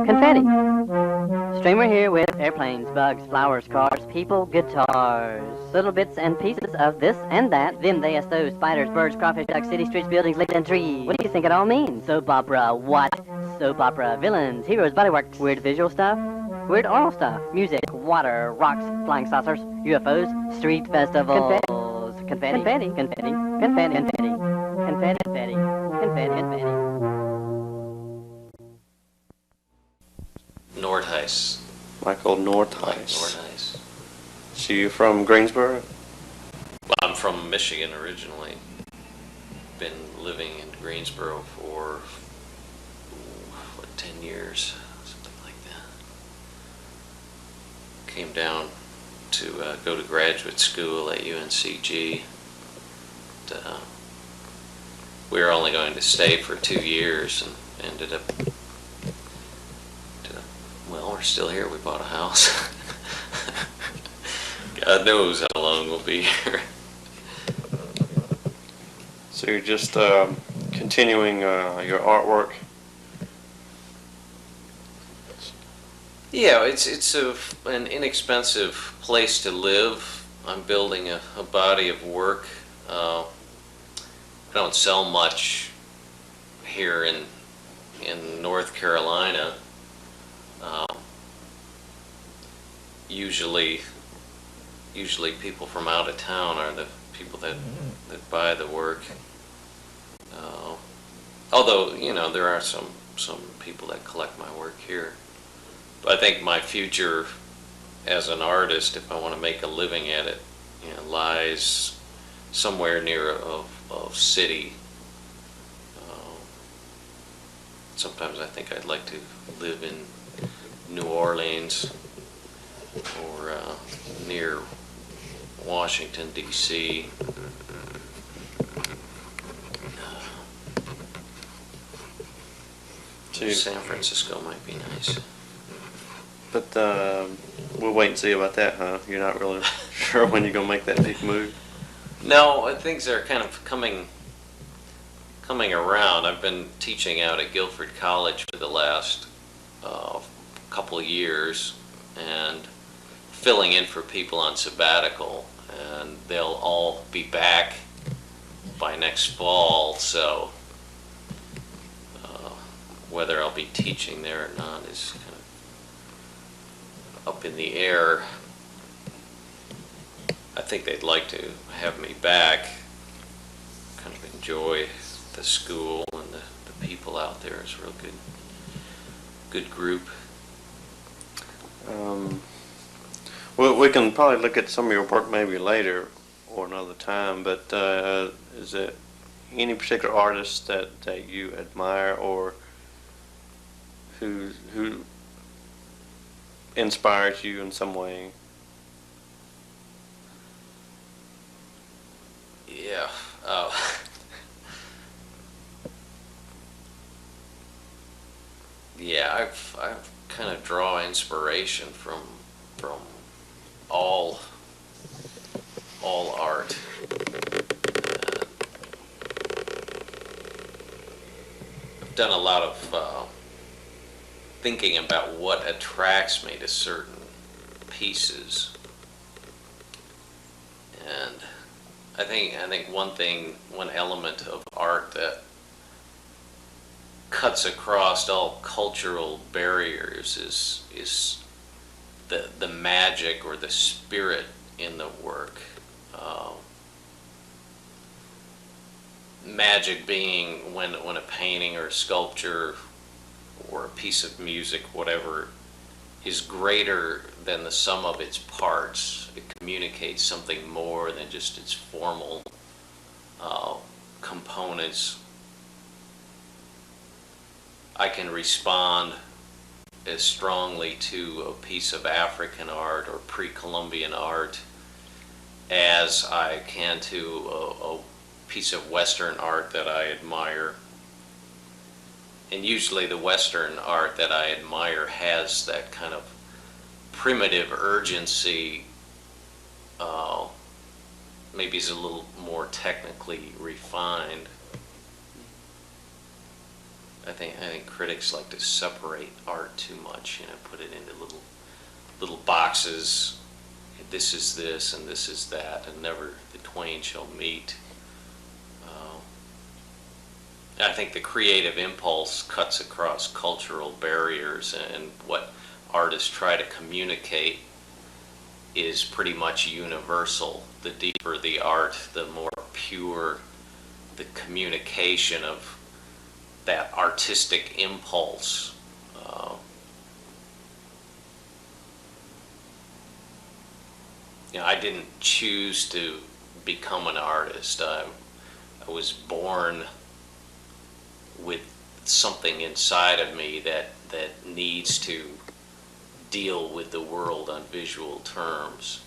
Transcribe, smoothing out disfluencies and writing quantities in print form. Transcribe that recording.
Confetti. Streamer here with airplanes, bugs, flowers, cars, people, guitars. Little bits and pieces of this and that. Them, they, us, those, spiders, birds, crawfish, ducks, cities, streets, buildings, lakes, and trees. What do you think it all means? Soap opera, what? Soap opera, villains, heroes, bodywork, weird visual stuff, weird oral stuff, music, water, rocks, flying saucers, UFOs, street festivals. Confetti, confetti, confetti, confetti, confetti, confetti, confetti, confetti, confetti. Northuis. Michael Mike Northuis. Northuis. So you're from Greensboro? Well, I'm from Michigan originally. Been living in Greensboro for 10 years, something like that. Came down to go to graduate school at UNCG. We were only going to stay for 2 years and ended up. Well, we're still here. We bought a house. God knows how long we'll be here. So you're just continuing your artwork? Yeah, it's an inexpensive place to live. I'm building a body of work. I don't sell much here in North Carolina. Usually people from out of town are the people that buy the work. Although, you know, there are some people that collect my work here. But I think my future as an artist, if I want to make a living at it, you know, lies somewhere near a city. Sometimes I think I'd like to live in New Orleans or near Washington, D.C. San Francisco might be nice. But we'll wait and see about that, huh? You're not really sure when you're going to make that big move? No, things are kind of coming around. I've been teaching out at Guilford College for the last couple of years and filling in for people on sabbatical, and they'll all be back by next fall, so whether I'll be teaching there or not is kind of up in the air. I think they'd like to have me back. Kind of enjoy the school and the people out there. It's a real good group. Well, we can probably look at some of your work maybe later or another time, but is there any particular artist that you admire or who inspires you in some way? Yeah. Yeah, I've kind of draw inspiration from all art. I've done a lot of thinking about what attracts me to certain pieces, and I think one element of art that cuts across all cultural barriers is the magic or the spirit in the work. Magic being when a painting or a sculpture or a piece of music, whatever, is greater than the sum of its parts. It communicates something more than just its formal components. I can respond as strongly to a piece of African art or pre-Columbian art as I can to a piece of Western art that I admire. And usually the Western art that I admire has that kind of primitive urgency, maybe is a little more technically refined. I think critics like to separate art too much, put it into little boxes. This is this and this is that, and never the twain shall meet. I think the creative impulse cuts across cultural barriers, and what artists try to communicate is pretty much universal. The deeper the art, the more pure the communication of that artistic impulse. I didn't choose to become an artist. I was born with something inside of me that needs to deal with the world on visual terms.